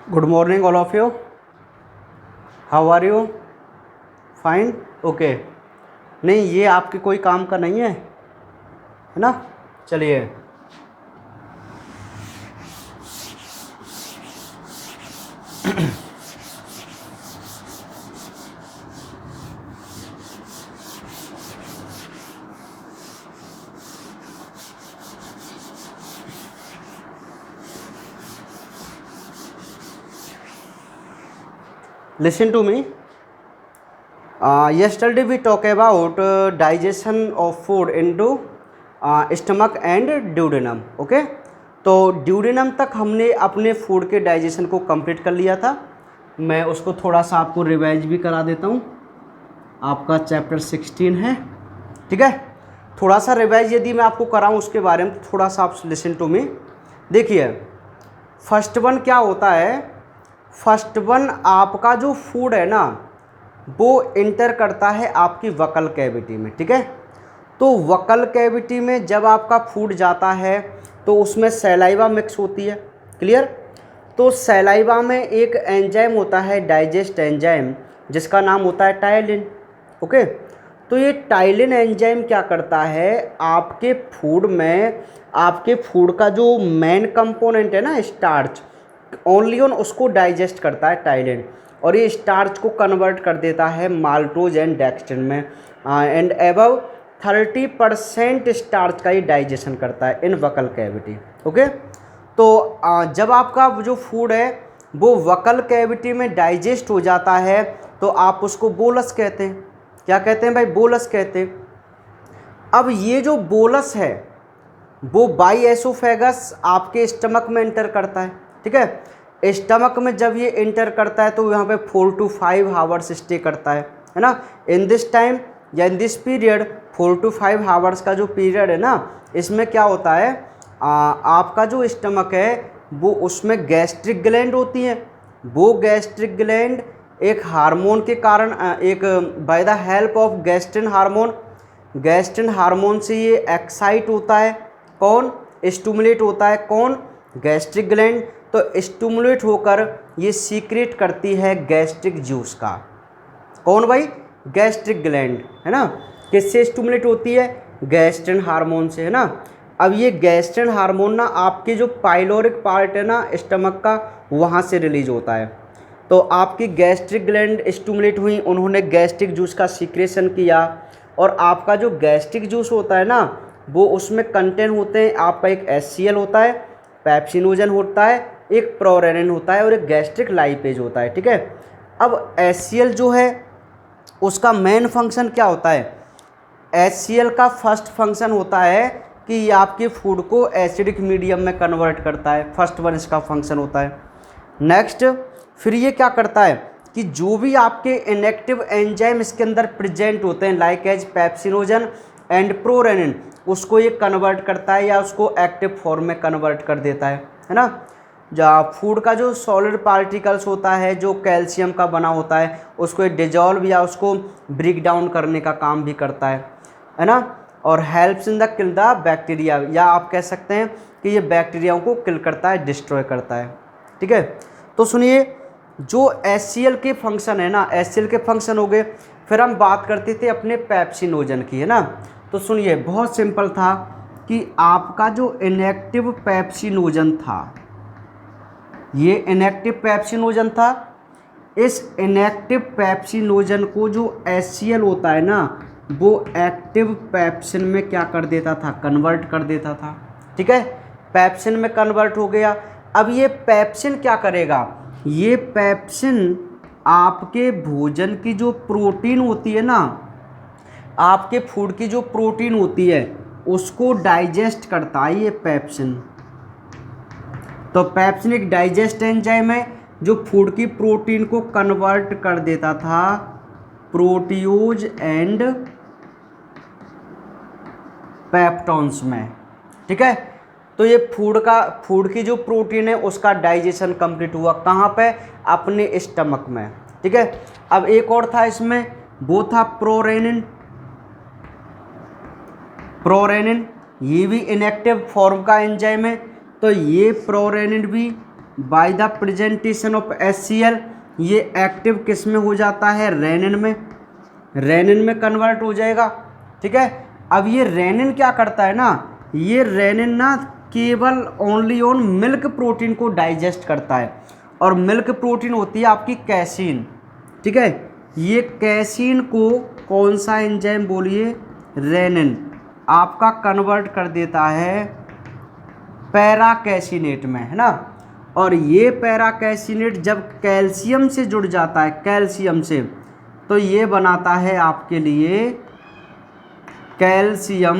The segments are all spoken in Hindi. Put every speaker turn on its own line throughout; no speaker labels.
Good morning all of you. How are you? Fine, okay. नहीं, ये आपके कोई काम का नहीं है ना? चलिए, listen to me. Yesterday we talk about digestion of food into stomach and duodenum. Okay, तो ड्यूडेनम तक हमने अपने फूड के डाइजेशन को कंप्लीट कर लिया था। मैं उसको थोड़ा सा आपको रिवाइज भी करा देता हूँ। आपका चैप्टर 16 है, ठीक है। थोड़ा सा रिवाइज यदि मैं आपको कराऊँ उसके बारे में, तो थोड़ा सा आप लिसन टू मी। देखिए, फर्स्ट वन क्या होता है? फर्स्ट वन आपका जो फूड है ना, वो इंटर करता है आपकी वकल कैविटी में, ठीक है। तो वकल कैविटी में जब आपका फूड जाता है तो उसमें सैलाइवा मिक्स होती है, क्लियर। तो सैलाइवा में एक एंजाइम होता है, डाइजेस्ट एंजाइम, जिसका नाम होता है टाइलिन, ओके। तो ये टाइलिन एंजाइम क्या करता है, आपके फूड में, आपके फूड का जो मेन कंपोनेंट है ना स्टार्च, ओनली ऑन उसको डाइजेस्ट करता है टाइलिन, और ये स्टार्च को कन्वर्ट कर देता है माल्टोज एंड डेक्स्ट्रिन में, एंड एबव 30% स्टार्च का ये डाइजेशन करता है इन वकल कैविटी, ओके। तो जब आपका जो फूड है वो वकल कैविटी में डाइजेस्ट हो जाता है तो आप उसको बोलस कहते हैं। क्या कहते हैं भाई? बोलस कहते हैं। अब ये जो बोलस है वो बाई एसोफेगस आपके स्टमक में इंटर करता है, ठीक है। स्टमक में जब ये इंटर करता है तो यहाँ पे 4 to 5 आवर्स स्टे करता है ना। इन दिस टाइम या in this period 4 to 5 hours का जो पीरियड है ना, इसमें क्या होता है, आपका जो स्टमक है वो, उसमें गैस्ट्रिक ग्लैंड होती हैं। वो गैस्ट्रिक ग्लैंड एक हार्मोन के कारण, एक bye the help of gastrin hormone, gastrin hormone से ये एक्साइट होता है। कौन? स्टिमुलेट होता है। कौन? Gastric gland. तो स्टिमुलेट होकर ये सीक्रेट करती है गैस्ट्रिक जूस का। कौन भाई? गैस्ट्रिक ग्लैंड, है ना। किससे स्टिमुलेट होती है? गैस्ट्रिन हार्मोन से, है ना। अब ये गैस्ट्रिन हार्मोन ना आपके जो पाइलोरिक पार्ट है ना स्टमक का, वहाँ से रिलीज होता है। तो आपकी गैस्ट्रिक ग्लैंड स्टिमुलेट हुई, उन्होंने गैस्ट्रिक जूस का सीक्रेशन किया, और आपका जो गैस्ट्रिक जूस होता है ना, वो उसमें कंटेन होते हैं, आपका एक HCl होता है, पेप्सिनोजन होता है, एक प्रोरेनिन होता है, और एक गैस्ट्रिक लाइपेज होता है, ठीक है। अब HCl जो है उसका मेन फंक्शन क्या होता है? HCl का फर्स्ट फंक्शन होता है कि ये आपके फूड को एसिडिक मीडियम में कन्वर्ट करता है। फर्स्ट वन इसका फंक्शन होता है। नेक्स्ट, फिर ये क्या करता है कि जो भी आपके इनएक्टिव एंजाइम इसके अंदर प्रेजेंट होते हैं, like as pepsinogen and prorenin, उसको ये कन्वर्ट करता है या उसको एक्टिव फॉर्म में कन्वर्ट कर देता है ना। जहाँ फूड का जो सॉलिड पार्टिकल्स होता है, जो कैल्शियम का बना होता है, उसको डिजॉल्व या उसको ब्रेक डाउन करने का काम भी करता है ना। और helps in the kill the bacteria, या आप कह सकते हैं कि ये बैक्टीरियाओं को किल करता है, डिस्ट्रॉय करता है, ठीक है। तो सुनिए, जो HCl के फंक्शन है ना, HCl के फंक्शन हो गए। फिर हम बात करते थे अपने पेप्सिनोजन की, है ना। तो सुनिए, बहुत सिंपल था कि आपका जो इनएक्टिव पेप्सिनोजन था, ये इनएक्टिव पेप्सिनोजन था। इस इनएक्टिव पेप्सिनोजन को जो HCl होता है ना, वो एक्टिव पेप्सिन में क्या कर देता था? कन्वर्ट कर देता था, ठीक है। पेप्सिन में कन्वर्ट हो गया। अब ये पेप्सिन क्या करेगा? ये पेप्सिन आपके भोजन की जो प्रोटीन होती है ना, आपके फूड की जो प्रोटीन होती है, उसको डाइजेस्ट करता है ये पेप्सिन। तो पेप्सिन एक डाइजेस्ट एंजाइम है जो फूड की प्रोटीन को कन्वर्ट कर देता था प्रोटियोज एंड पेप्टोन्स में, ठीक है। तो ये फूड की जो प्रोटीन है उसका डाइजेशन कंप्लीट हुआ। कहाँ पे? अपने स्टमक में, ठीक है। अब एक और था इसमें, वो था प्रोरेनिन। प्रोरेनिन ये भी इनएक्टिव फॉर्म का एंजाइम है। तो ये प्रोरेनिन भी by the presentation of HCl, ये एक्टिव किस में हो जाता है, रेनिन में, रेनिन में कन्वर्ट हो जाएगा। ठीक है, अब ये रेनिन क्या करता है ना, ये रेनिन ना केवल ओनली ऑन मिल्क प्रोटीन को डाइजेस्ट करता है, और मिल्क प्रोटीन होती है आपकी कैसीन। ठीक है, ये कैसीन को कौन सा एंजाइम बोलिए, रेनिन, आपका कन्वर्ट कर देता है पैराकैसिनेट में, है ना। और ये पैराकैसिनेट जब कैल्शियम से जुड़ जाता है, कैल्शियम से, तो ये बनाता है आपके लिए कैल्शियम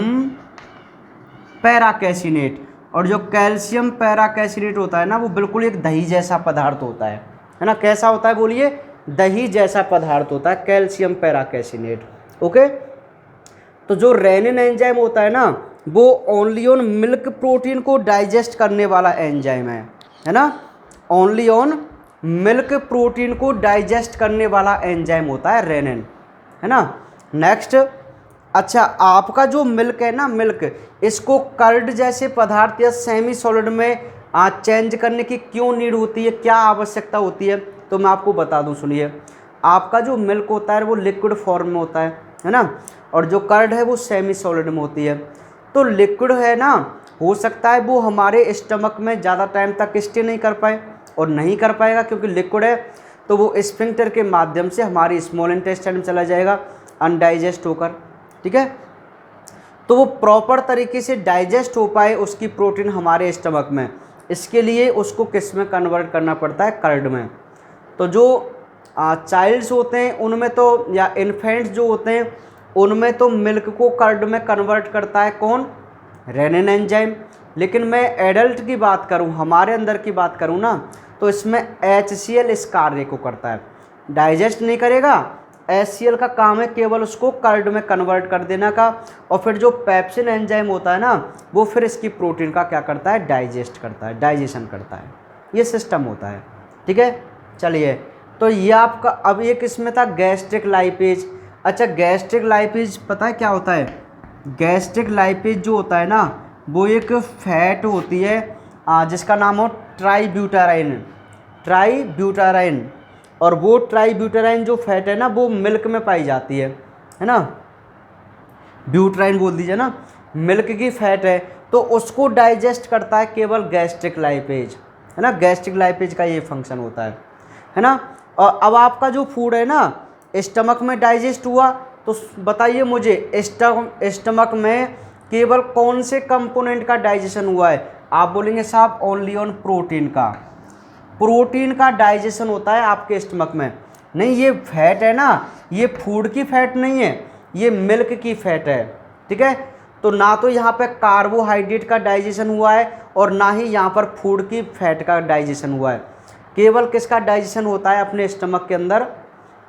पैराकैसिनेट। और जो कैल्शियम पैराकैसिनेट होता है ना, वो बिल्कुल एक दही जैसा पदार्थ होता है ना। कैसा होता है बोलिए, दही जैसा पदार्थ होता है कैल्शियम पैराकैसिनेट। ओके, तो जो रेनिन एंजाइम होता है ना, वो ओनली ऑन मिल्क प्रोटीन को डाइजेस्ट करने वाला एंजाइम है ना, ओनली ऑन मिल्क प्रोटीन को डाइजेस्ट करने वाला एंजाइम होता है रेनिन, है ना। नेक्स्ट, अच्छा आपका जो मिल्क है ना, मिल्क, इसको कर्ड जैसे पदार्थ या सेमी सॉलिड में चेंज करने की क्यों नीड होती है, क्या आवश्यकता होती है, तो मैं आपको बता दूं, सुनिए। आपका जो मिल्क होता है वो लिक्विड फॉर्म में होता है ना, और जो कर्ड है वो सेमी सॉलिड में होती है। तो लिक्विड है ना, हो सकता है वो हमारे स्टमक में ज़्यादा टाइम तक स्टे नहीं कर पाए, और नहीं कर पाएगा क्योंकि लिक्विड है, तो वो स्फिंक्टर के माध्यम से हमारी स्मॉल इंटेस्टाइन में चला जाएगा अनडाइजेस्ट होकर। ठीक है, तो वो प्रॉपर तरीके से डाइजेस्ट हो पाए उसकी प्रोटीन हमारे स्टमक में, इसके लिए उसको किस में कन्वर्ट करना पड़ता है, कर्ड में। तो जो चाइल्ड्स होते हैं उनमें तो, या इन्फेंट्स जो होते हैं उनमें तो मिल्क को कर्ड में कन्वर्ट करता है कौन, रेनिन एंजाइम। लेकिन मैं एडल्ट की बात करूं, हमारे अंदर की बात करूं ना, तो इसमें HCl इस कार्य को करता है, डाइजेस्ट नहीं करेगा। HCl का काम है केवल उसको कर्ड में कन्वर्ट कर देना का, और फिर जो पेप्सिन एंजाइम होता है ना, वो फिर इसकी प्रोटीन का क्या करता है, डाइजेस्ट करता है, डाइजेशन करता है। ये सिस्टम होता है। ठीक है, चलिए, तो ये आपका, अब एक इसमें था गैस्ट्रिक लाइपेज। अच्छा, गैस्ट्रिक लाइपेज पता है क्या होता है, गैस्ट्रिक लाइपेज जो होता है ना, वो एक फैट होती है जिसका नाम हो ट्राईब्यूटाराइन, ट्राईब्यूटाराइन। और वो ट्राईब्यूटाराइन जो फैट है ना, वो मिल्क में पाई जाती है ना, ब्यूटराइन बोल दीजिए ना, मिल्क की फैट है, तो उसको डाइजेस्ट करता है केवल गैस्ट्रिक लाइपेज, है ना। गैस्ट्रिक लाइपेज का ये फंक्शन होता है ना। और अब आपका जो फूड है ना, स्टमक में डाइजेस्ट हुआ, तो बताइए मुझे स्टमक में केवल कौन से कंपोनेंट का डाइजेशन हुआ है, आप बोलेंगे साहब ओनली ऑन प्रोटीन का, प्रोटीन का डाइजेशन होता है आपके स्टमक में। नहीं, ये फैट है ना, ये फूड की फैट नहीं है, ये मिल्क की फैट है। ठीक है, तो ना तो यहाँ पे कार्बोहाइड्रेट का डाइजेशन हुआ है, और ना ही यहाँ पर फूड की फैट का डाइजेशन हुआ है। केवल किसका डाइजेशन होता है अपने स्टमक के अंदर,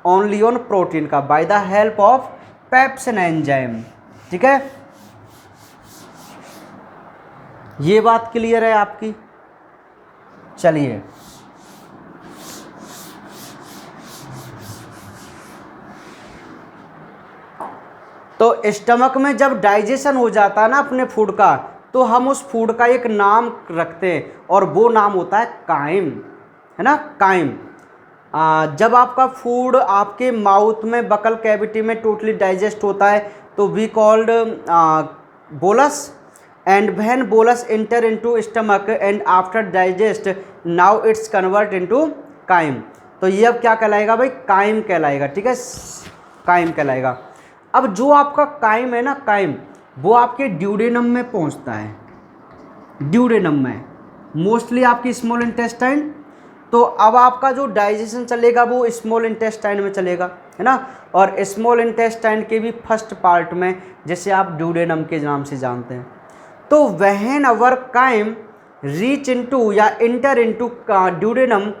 ओनली ऑन प्रोटीन का, bye the help of pepsin enzyme. ठीक है, ये बात क्लियर है आपकी। चलिए, तो स्टमक में जब डाइजेशन हो जाता है ना अपने फूड का, तो हम उस फूड का एक नाम रखते हैं, और वो नाम होता है काइम, है ना, काइम। जब आपका फूड आपके माउथ में बकल कैविटी में टोटली डाइजेस्ट होता है, तो we called bolus, and when bolus enter into stomach and after digest, now it's convert into chyme. तो ये अब क्या कहलाएगा भाई, काइम कहलाएगा। ठीक है, काइम कहलाएगा। अब जो आपका काइम है ना, काइम, वो आपके ड्यूडेनम में पहुंचता है, ड्यूडेनम में, मोस्टली आपकी स्मॉल इंटेस्टाइन। तो अब आपका जो डाइजेशन चलेगा वो स्मॉल इंटेस्टाइन में चलेगा, है ना। और स्मॉल इंटेस्टाइन के भी फर्स्ट पार्ट में, जैसे आप ड्यूडेनम के नाम से जानते हैं। तो when our chyme reach into या enter into duodenum,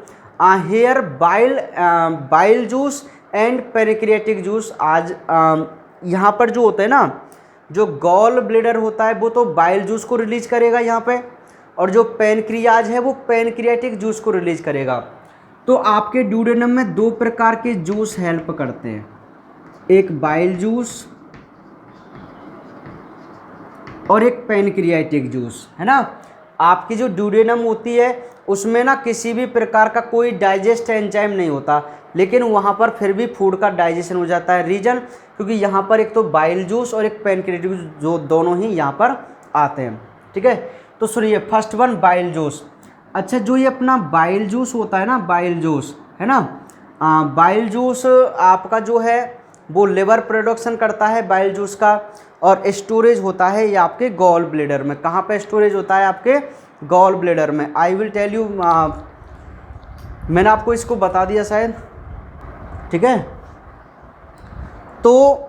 here bile juice and pancreatic juice, आज यहाँ पर जो होता है ना, जो गॉल ब्लेडर होता है वो तो बाइल जूस को रिलीज करेगा यहाँ पे, और जो पेनक्रियाज है वो पेनक्रियाटिक जूस को रिलीज करेगा। तो आपके ड्यूडेनम में दो प्रकार के जूस हेल्प करते हैं, एक बाइल जूस और एक पेनक्रियाटिक जूस, है ना। आपकी जो ड्यूडेनम होती है उसमें ना किसी भी प्रकार का कोई डाइजेस्ट एंजाइम नहीं होता, लेकिन वहाँ पर फिर भी फूड का डाइजेशन हो जाता है। रीजन, क्योंकि यहाँ पर एक तो बाइल जूस और एक पैनक्रियाटिक जूस जो दोनों ही यहाँ पर आते हैं। ठीक है, तो सुनिए फर्स्ट वन बाइल जूस। अच्छा, जो ये अपना बाइल जूस होता है ना, बाइल जूस है ना, बाइल जूस आपका जो है वो लिवर प्रोडक्शन करता है बाइल जूस का, और स्टोरेज होता है ये आपके गॉल ब्लेडर में। कहाँ पे स्टोरेज होता है? आपके गॉल ब्लेडर में। आई विल टेल यू, मैंने आपको इसको बता दिया शायद। ठीक है, तो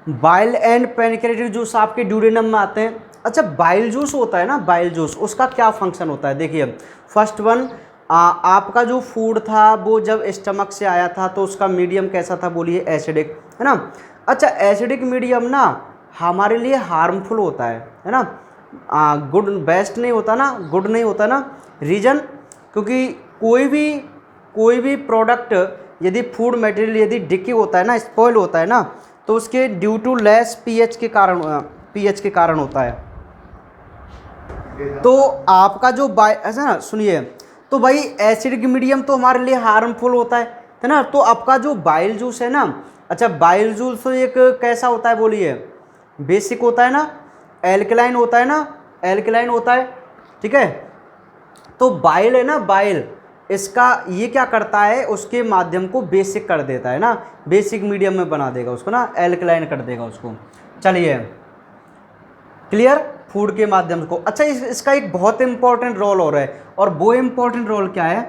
बाइल एंड पैनक्रियाटिक जूस आपके ड्यूडेनम में आते हैं। अच्छा, बाइल जूस होता है ना, बाइल जूस, उसका क्या फंक्शन होता है? देखिए फर्स्ट वन, आपका जो फूड था वो जब स्टमक से आया था तो उसका मीडियम कैसा था? बोलिए एसिडिक, है ना। अच्छा, एसिडिक मीडियम ना हमारे लिए हार्मफुल होता है ना, गुड बेस्ट नहीं होता ना, गुड नहीं होता ना। रीजन, क्योंकि कोई भी प्रोडक्ट यदि फूड मटेरियल यदि डिकी होता है ना, स्पॉइल होता है ना, तो उसके ड्यू टू लेस पीएच के कारण होता है। तो आपका जो ऐसा ना, सुनिए, तो भाई एसिडिक मीडियम तो हमारे लिए हार्मफुल होता है ना। तो आपका जो बाइल जूस है ना, अच्छा बाइल जूस तो एक कैसा होता है? बोलिए बेसिक होता है ना, एल्कलाइन होता है ना, एल्कलाइन होता है। ठीक है, तो बाइल है ना, बाइल, इसका ये क्या करता है? उसके माध्यम को बेसिक कर देता है ना, बेसिक मीडियम में बना देगा उसको ना, एल्कलाइन कर देगा उसको। चलिए क्लियर, फूड के माध्यम को। अच्छा, इसका एक बहुत इंपॉर्टेंट रोल हो रहा है, और वो इंपॉर्टेंट रोल क्या है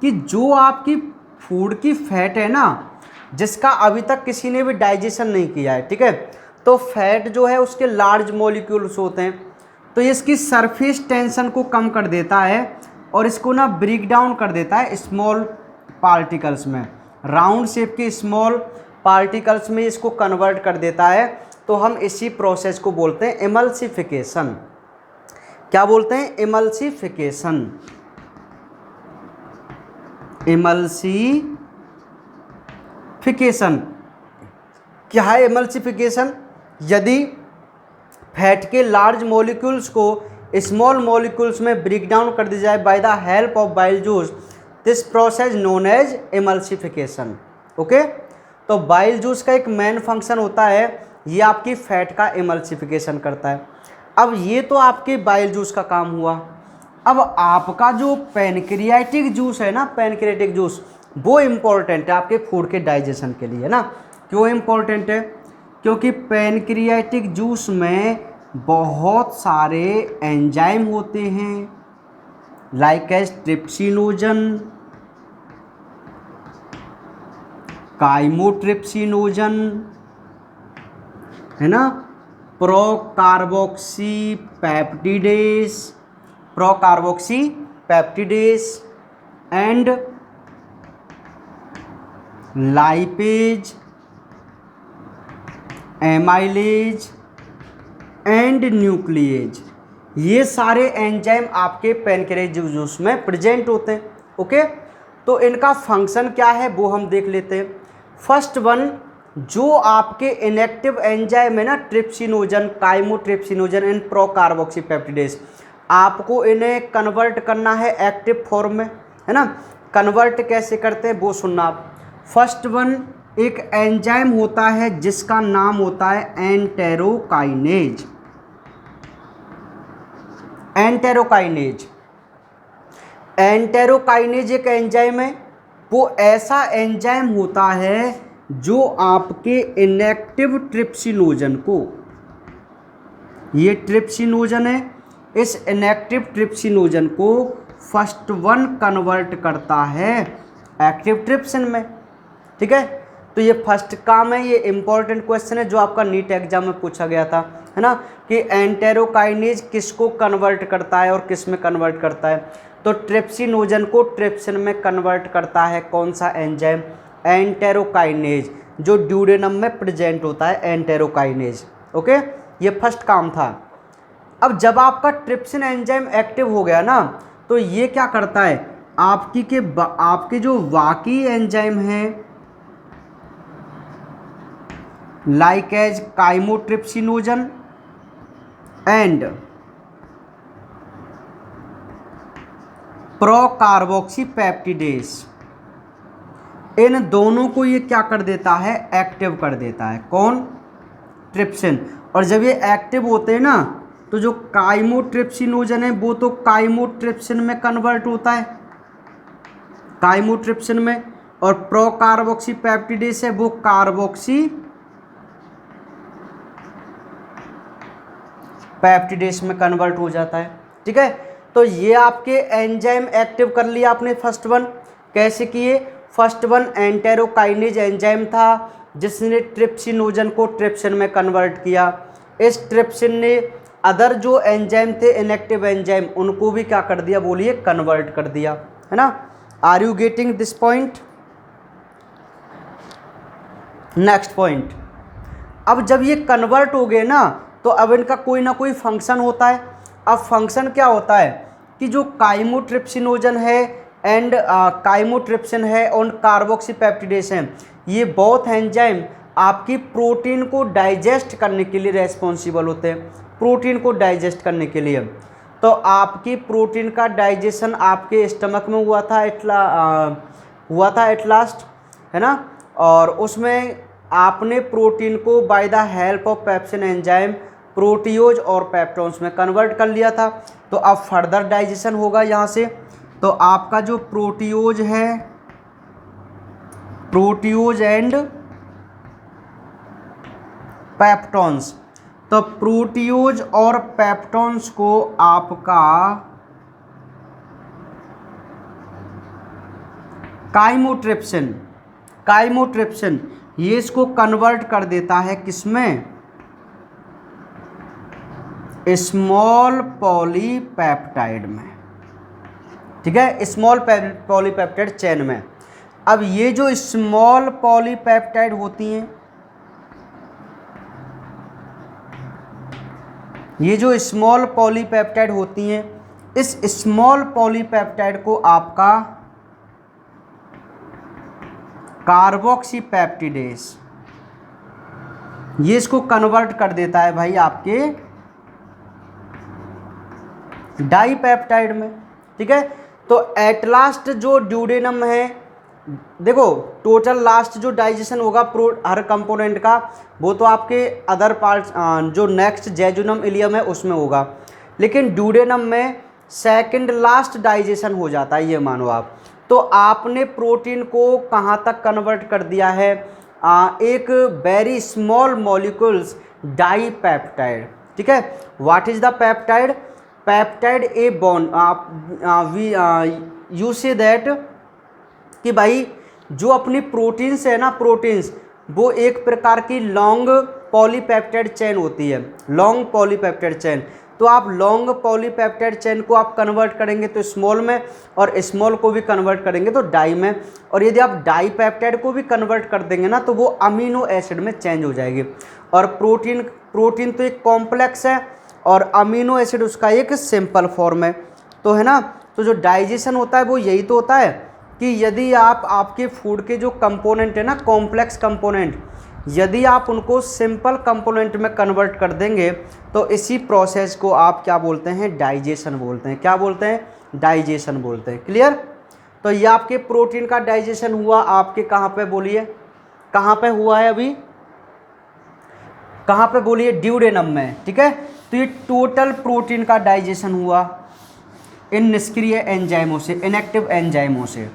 कि जो आपकी फूड की फैट है ना, जिसका अभी तक किसी ने भी डाइजेशन नहीं किया है, ठीक है, तो फैट जो है उसके लार्ज मॉलिक्यूल्स होते हैं, तो ये इसकी सरफेस टेंशन को कम कर देता है और इसको ना ब्रेक डाउन कर देता है स्मॉल पार्टिकल्स में, राउंड शेप के स्मॉल पार्टिकल्स में इसको कन्वर्ट कर देता है। तो हम इसी प्रोसेस को बोलते हैं इमल्सिफिकेशन। क्या बोलते हैं? इमल्सिफिकेशन। इमल्सिफिकेशन क्या है? इमल्सिफिकेशन, यदि फैट के लार्ज मॉलिक्यूल्स को स्मॉल मॉलिक्यूल्स में ब्रेक डाउन कर दी जाए by the help of bile juice, this process known as emulsification. Okay, तो बाइल जूस का एक मेन फंक्शन होता है, ये आपकी फैट का इमल्सिफिकेशन करता है। अब ये तो आपके बाइल जूस का काम हुआ। अब आपका जो पैनक्रियाटिक जूस है ना, पैनक्रियाटिक जूस, वो इम्पोर्टेंट है आपके फूड के डाइजेशन के लिए ना। क्यों इम्पोर्टेंट है? क्योंकि पैनक्रियाटिक जूस में बहुत सारे एंजाइम होते हैं, लाइक एज ट्रिप्सिनोजन, काइमोट्रिप्सिनोजन, है ना, procarboxypeptidase and lipase, amylase and nuclease, ये सारे एंजाइम आपके पैनक्रियाटिक जूस में प्रेजेंट होते हैं। ओके, तो इनका फंक्शन क्या है वो हम देख लेते हैं। फर्स्ट वन, जो आपके इनएक्टिव एंजाइम है ना, ट्रिप्सिनोजन, काइमोट्रिप्सिनोजन एंड प्रोकार्बोक्सीपेप्टिडेस, आपको इन्हें कन्वर्ट करना है एक्टिव फॉर्म में, है ना। कन्वर्ट कैसे करते हैं वो सुनना आप। फर्स्ट वन, एक एंजाइम होता है जिसका नाम होता है एंटेरोकाइनेज। एंटेरोकाइनेज, एंटेरोकाइनेज एक एंजाइम है, वो ऐसा एंजाइम होता है जो आपके इनएक्टिव ट्रिप्सिनोजन को, ये ट्रिप्सिनोजन है, इस इनएक्टिव ट्रिप्सिनोजन को फर्स्ट वन कन्वर्ट करता है एक्टिव ट्रिप्सिन में। ठीक है, तो ये फर्स्ट काम है, ये इंपॉर्टेंट क्वेश्चन है जो आपका नीट एग्जाम में पूछा गया था, है ना, कि एंटेरोकाइनेज किसको कन्वर्ट करता है और किस में कन्वर्ट करता है। तो ट्रिप्सिनोजन को ट्रिप्सिन में कन्वर्ट करता है कौन सा एंजाइम? एंटेरोकाइनेज, जो ड्यूडेनम में प्रेजेंट होता है, एंटेरोकाइनेज। ओके, ये फर्स्ट काम था। अब जब आपका ट्रिप्सिन एंजाइम एक्टिव हो गया ना, तो ये क्या करता है, आपके जो बाकी एंजाइम हैं लाइक एज काइमोट्रिप्सिनोजन एंड प्रोकार्बोक्सीपेप्टिडेस, इन दोनों को ये क्या कर देता है, एक्टिव कर देता है। कौन, ट्रिप्सिन। और जब ये एक्टिव होते हैं ना तो जो काइमोट्रिप्सिनोजन है वो तो काइमोट्रिप्सिन में कन्वर्ट होता है, काइमोट्रिप्सिन में, और प्रोकार्बोक्सीपेप्टिडेस है वो कार्बोक्सीपेप्टिडेस में कन्वर्ट हो जाता है। ठीक है, तो ये आपके एंजाइम एक्टिव कर लिया आपने। फर्स्ट वन कैसे किए, फर्स्ट वन एंटेरोकाइनेज एंजाइम था जिसने ट्रिप्सिनोजन को ट्रिप्सिन में कन्वर्ट किया। इस ट्रिप्सिन ने अदर जो एंजाइम थे इनएक्टिव एंजाइम उनको भी क्या कर दिया, बोलिए कन्वर्ट कर दिया, है ना। Are you getting this point. Next point, अब जब ये कन्वर्ट हो गए ना तो अब इनका कोई ना कोई फंक्शन होता है। अब फंक्शन क्या होता है कि जो काइमोट्रिप्सिनोजन है एंड काइमोट्रिप्सिन है और कार्बोक्सीपेप्टिडेस हैं, ये बोथ एंजाइम आपकी प्रोटीन को डाइजेस्ट करने के लिए रेस्पॉन्सिबल होते हैं, प्रोटीन को डाइजेस्ट करने के लिए। तो आपकी प्रोटीन का डाइजेशन आपके स्टमक में हुआ था एट लास्ट, है ना। और उसमें आपने प्रोटीन को by the help of pepsin enzyme proteose और पेप्टोन्स में कन्वर्ट कर लिया था। तो अब फर्दर डाइजेशन होगा यहाँ से। तो आपका जो प्रोटियोज है, प्रोटियोज एंड पेप्टोन्स, तो प्रोटियोज और पेप्टोन्स को आपका काइमोट्रिप्सिन ये इसको कन्वर्ट कर देता है किसमें, स्मॉल पॉलीपेप्टाइड में। ठीक है, स्मॉल पॉलीपेप्टाइड चेन में। अब ये जो स्मॉल पॉलीपेप्टाइड होती हैं, ये जो स्मॉल पॉलीपेप्टाइड होती हैं, इस स्मॉल पॉलीपेप्टाइड को आपका कार्बोक्सीपेप्टिडेस ये इसको कन्वर्ट कर देता है भाई आपके डाइपेप्टाइड में। ठीक है, तो एट लास्ट जो ड्यूडेनम है, देखो टोटल लास्ट जो डाइजेशन होगा हर कंपोनेंट का वो तो आपके अदर पार्ट्स जो नेक्स्ट जेजुनम इलियम है उसमें होगा, लेकिन ड्यूडेनम में सेकंड लास्ट डाइजेशन हो जाता है, ये मानो आप। तो आपने प्रोटीन को कहाँ तक कन्वर्ट कर दिया है, एक वेरी स्मॉल मॉलिक्यूल्स डाइपेप्टाइड। ठीक है, what is the peptide, peptide a bond, you say that कि भाई जो अपनी प्रोटीन्स है ना, प्रोटीन्स वो एक प्रकार की लॉन्ग पॉलीपेप्टाइड चेन होती है, लॉन्ग पॉलीपेप्टाइड चेन। तो आप लॉन्ग पॉलीपेप्टाइड चेन को आप कन्वर्ट करेंगे तो स्मॉल में, और स्मॉल को भी कन्वर्ट करेंगे तो डाई में, और यदि आप डाईपेप्टाइड को भी कन्वर्ट कर देंगे ना तो वो अमीनो एसिड में चेंज हो जाएगी। और प्रोटीन तो एक कॉम्प्लेक्स है और अमीनो एसिड उसका एक सिंपल फॉर्म है, तो है ना। तो जो डाइजेशन होता है वो यही तो होता है कि यदि आप आपके फूड के जो कंपोनेंट है ना, कॉम्प्लेक्स कंपोनेंट, यदि आप उनको सिंपल कंपोनेंट में कन्वर्ट कर देंगे तो इसी प्रोसेस को आप क्या बोलते हैं, डाइजेशन बोलते हैं। क्या बोलते हैं, डाइजेशन बोलते हैं। क्लियर। तो ये आपके प्रोटीन का डाइजेशन हुआ आपके कहाँ पे, बोलिए कहाँ पे हुआ है, अभी कहाँ पे बोलिए, ड्यूडेनम में। ठीक है, तो ये टोटल प्रोटीन का डाइजेशन हुआ इन निष्क्रिय एंजाइमों से, इनएक्टिव एंजाइमों से।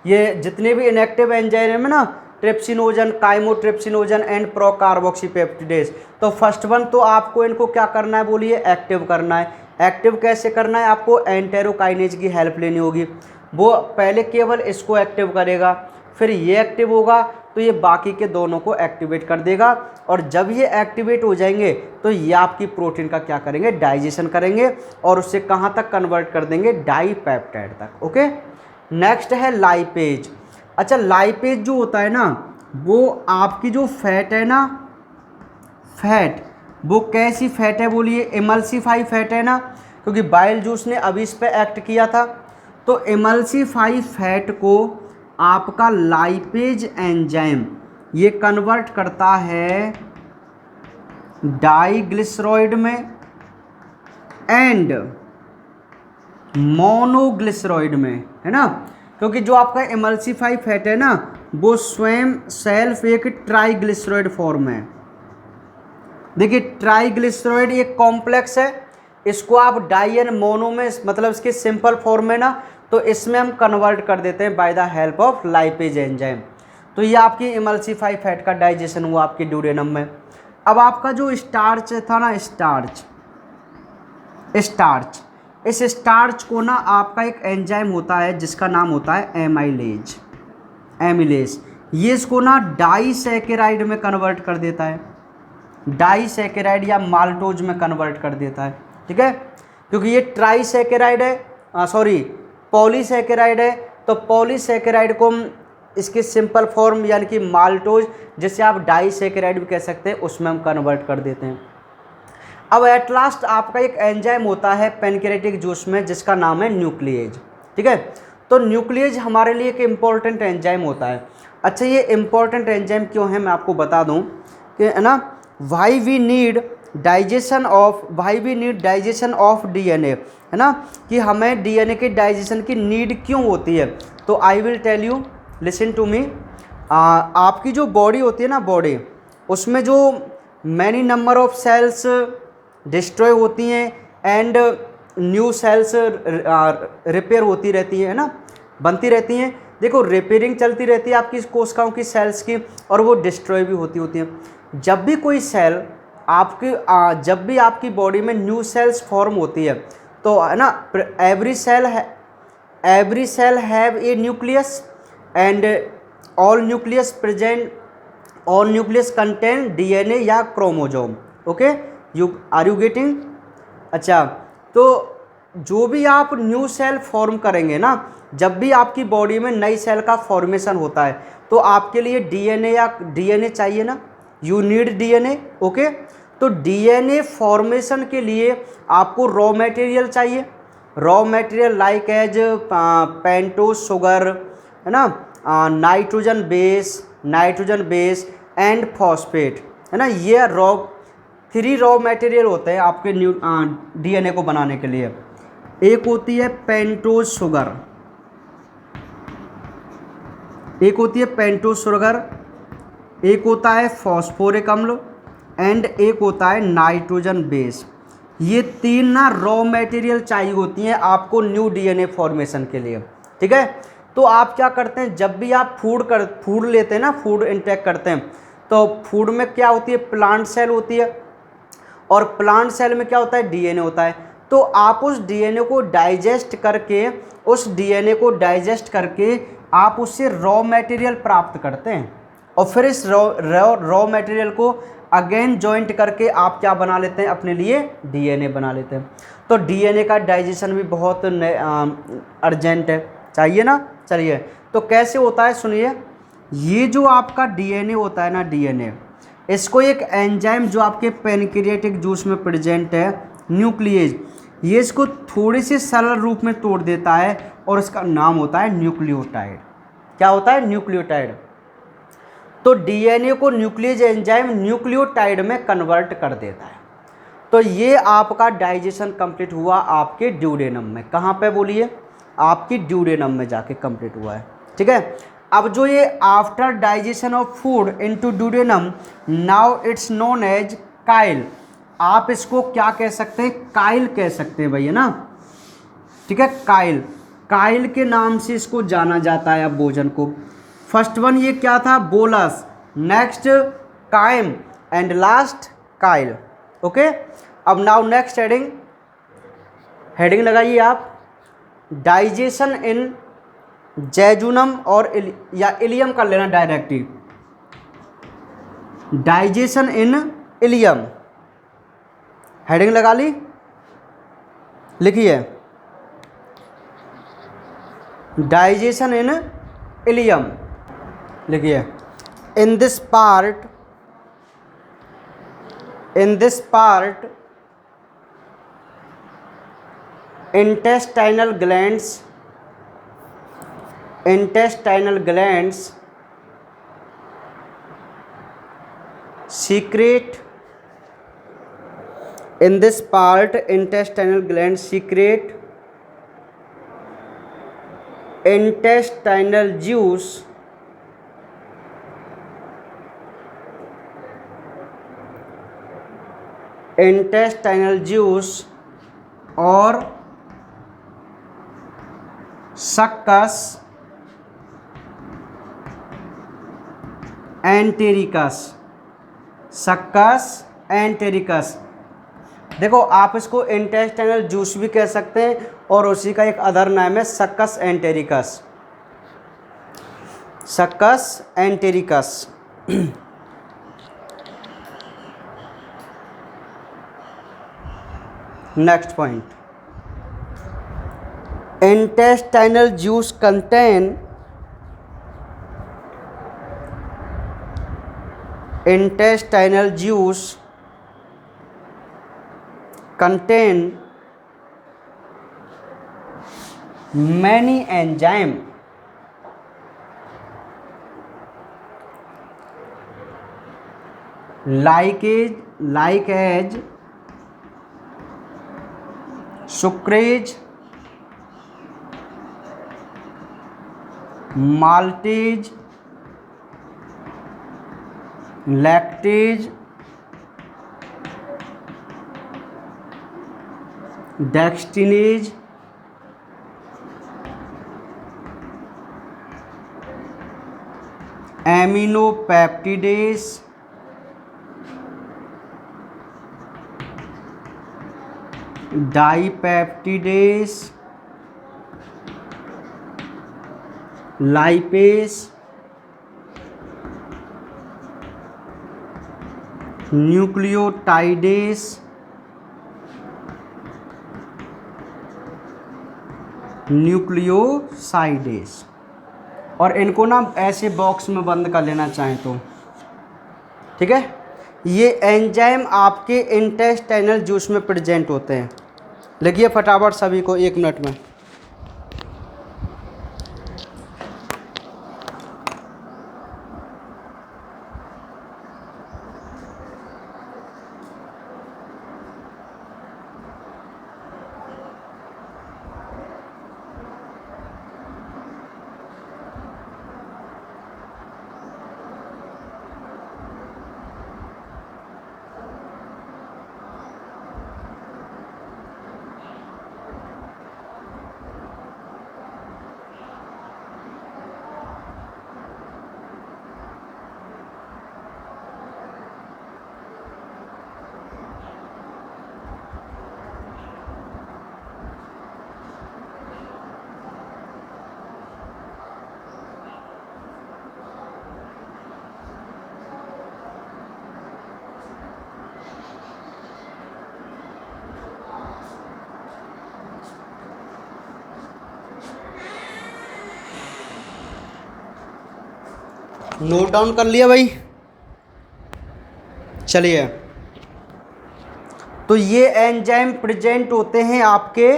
ये जितने भी इनएक्टिव एंजाइम है ना, ट्रिप्सिनोजन, काइमोट्रिप्सिनोजन एंड प्रोकार्बोक्सीपेप्टिडेस, तो फर्स्ट वन तो आपको इनको क्या करना है, बोलिए एक्टिव करना है। एक्टिव कैसे करना है, आपको एंटेरोकाइनेज की हेल्प लेनी होगी। वो पहले केवल इसको एक्टिव करेगा, फिर ये एक्टिव होगा तो ये बाकी के दोनों को एक्टिवेट कर देगा, और जब ये एक्टिवेट हो जाएंगे तो ये आपकी प्रोटीन का क्या करेंगे, डाइजेशन करेंगे, और उससे कहाँ तक कन्वर्ट कर देंगे, डाईपेप्टाइड तक। ओके, नेक्स्ट है लाइपेज। अच्छा, लाइपेज जो होता है ना, वो आपकी जो फैट है ना, फैट वो कैसी फैट है, बोलिए इमल्सिफाई फैट है ना, क्योंकि बाइल जूस ने अभी इस पे एक्ट किया था। तो इमल्सिफाई फैट को आपका लाइपेज एंजाइम ये कन्वर्ट करता है डाइग्लिसरॉइड में एंड मोनोग्लिसरॉइड में, है ना, क्योंकि जो आपका एमल्सिफाई फैट है ना वो स्वयं सेल्फ एक ट्राइग्लिसरॉइड फॉर्म है। देखिए ट्राइग्लिसरॉइड एक कॉम्प्लेक्स है, इसको आप डाई एंड मोनो में, मतलब इसके सिंपल फॉर्म में ना, तो इसमें हम कन्वर्ट कर देते हैं bye the help of lipase enzyme. तो ये आपकी इमल्सिफाई फैट का डाइजेशन हुआ आपके ड्यूडेनम में। अब आपका जो स्टार्च था ना, स्टार्च, इस स्टार्च को ना आपका एक एंजाइम होता है जिसका नाम होता है एमिलेज। ये इसको ना डाइसैकेराइड में कन्वर्ट कर देता है, डाइसैकेराइड या माल्टोज में कन्वर्ट कर देता है, ठीक है। क्योंकि ये ट्राइसैकेराइड है, सॉरी पॉलीसैकेराइड है, तो पॉलीसैकेराइड को हम इसके सिंपल फॉर्म यानी कि माल्टोज, जिसे आप डाइसैकेराइड भी कह सकते हैं, उसमें हम कन्वर्ट कर देते हैं। अब एट लास्ट आपका एक एंजाइम होता है पैनक्रियाटिक जूस में जिसका नाम है न्यूक्लिएज, ठीक है। तो न्यूक्लिएज हमारे लिए एक इम्पॉर्टेंट एंजाइम होता है। अच्छा ये इम्पॉर्टेंट एंजाइम क्यों है मैं आपको बता दूं कि, है ना, why we need digestion of DNA, है ना, कि हमें डीएनए के डाइजेशन की नीड क्यों होती है। तो I will tell you, listen to me. आपकी जो बॉडी होती है ना, बॉडी, उसमें जो many number of cells destroy होती हैं एंड न्यू सेल्स रिपेयर होती रहती है ना, बनती रहती हैं। देखो रिपेयरिंग चलती रहती है आपकी कोशिकाओं की, सेल्स की, और वो डिस्ट्रॉय भी होती है। जब भी कोई सेल आपकी जब भी आपकी बॉडी में न्यू सेल्स फॉर्म होती है, तो है ना, every cell have a nucleus and all nucleus contain DNA या chromosome. Okay, are you getting? अच्छा, तो जो भी आप न्यू सेल फॉर्म करेंगे ना, जब भी आपकी बॉडी में नई सेल का फॉर्मेशन होता है, तो आपके लिए डीएनए चाहिए ना, यू नीड डीएनए। ओके, तो डीएनए फॉर्मेशन के लिए आपको रॉ मटेरियल चाहिए, raw material like as pentose sugar, है ना, नाइट्रोजन बेस एंड फॉस्फेट, है ना। ये 3 रॉ मटेरियल होते हैं आपके डीएनए को बनाने के लिए। एक होती है पेंटोज शुगर, एक होता है फॉस्फोरिक अम्ल एंड एक होता है नाइट्रोजन बेस। ये 3 ना रॉ मटेरियल चाहिए होती हैं आपको न्यू डीएनए फॉर्मेशन के लिए, ठीक है। तो आप क्या करते हैं, जब भी आप फूड लेते हैं ना, फूड इंटेक करते हैं, तो फूड में क्या होती है, प्लांट सेल होती है, और प्लांट सेल में क्या होता है, डीएनए होता है। तो आप उस डीएनए को डाइजेस्ट करके आप उससे रॉ मटेरियल प्राप्त करते हैं, और फिर इस रॉ मटेरियल को अगेन जॉइंट करके आप क्या बना लेते हैं, अपने लिए डीएनए बना लेते हैं। तो डीएनए का डाइजेशन भी बहुत अर्जेंट है, चाहिए ना। चलिए, तो कैसे होता है सुनिए। ये जो आपका डीएनए होता है ना, डीएनए, इसको एक एंजाइम जो आपके पैनक्रियाटिक जूस में प्रेजेंट है, न्यूक्लिएज, ये इसको थोड़े से सरल रूप में तोड़ देता है, और इसका नाम होता है न्यूक्लियोटाइड। क्या होता है, न्यूक्लियोटाइड। तो डीएनए को न्यूक्लिएज एंजाइम न्यूक्लियोटाइड में कन्वर्ट कर देता है। तो ये आपका डाइजेशन कंप्लीट हुआ आपके ड्यूडेनम में। कहाँ पे बोलिए, आपकी ड्यूडेनम में जाके कंप्लीट हुआ है, ठीक है। अब जो ये after digestion of food into duodenum, now it's known as chyle. आप इसको क्या कह सकते हैं, काइल कह सकते हैं भाई, है ना, ठीक है। काइल के नाम से इसको जाना जाता है अब भोजन को। फर्स्ट वन ये क्या था, bolus, next chyme and last chyle. Okay, अब नाउ नेक्स्ट हेडिंग लगाइए आप, डाइजेशन इन जैजुनम और या इलियम कर लेना directly, digestion in ileum, heading लगा ली, लिखिए डाइजेशन इन इलियम, लिखिए in this part intestinal glands secrete intestinal juice और सक्कस एंटेरिकस। देखो आप इसको इंटेस्टाइनल जूस भी कह सकते हैं और उसी का एक अदर नाम है succus entericus. Next point, intestinal juice contain many enzyme like as sucrase, maltase, lactase, dextrinase, aminopeptidase, dipeptidase, lipase, न्यूक्लियोटाइडेस, और इनको ना ऐसे बॉक्स में बंद कर लेना चाहें तो, ठीक है। ये एंजाइम आपके इंटेस्टाइनल जूस में प्रेजेंट होते हैं। लिखिए फटाफट सभी को 1 मिनट में। नोट डाउन कर लिया भाई? चलिए, तो ये एंजाइम प्रेजेंट होते हैं आपके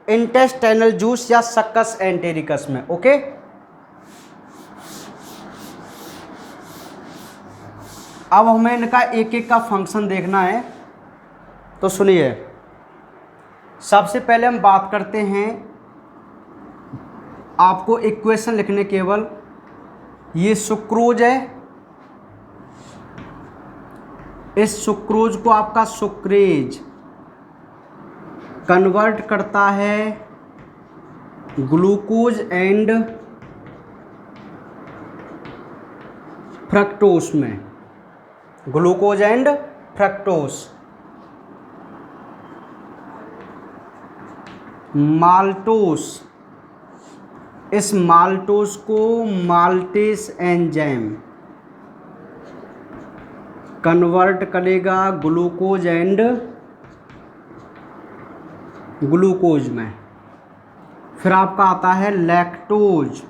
इंटेस्टाइनल जूस या सक्कस एंटेरिकस में। ओके, अब हमें इनका एक एक का फंक्शन देखना है। तो सुनिए, सबसे पहले हम बात करते हैं, आपको इक्वेशन लिखने केवल, ये सुक्रोज है, इस सुक्रोज को आपका सुक्रेज कन्वर्ट करता है ग्लूकोज एंड फ्रक्टोस में, ग्लूकोज एंड फ्रक्टोस। माल्टोस, इस माल्टोस को माल्टेस एंजाइम कन्वर्ट करेगा ग्लूकोज एंड ग्लूकोज में। फिर आपका आता है लैक्टोज,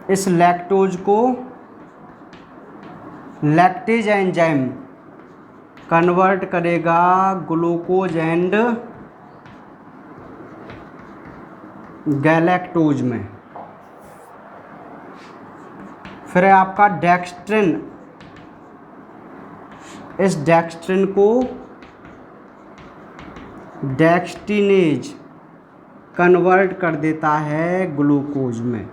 इस लैक्टोज को लैक्टेज एंजाइम कन्वर्ट करेगा ग्लूकोज एंड गैलेक्टोज में। फिर है आपका डेक्स्ट्रिन, इस डेक्स्ट्रिन को डेक्सटिनेज कन्वर्ट कर देता है ग्लूकोज में,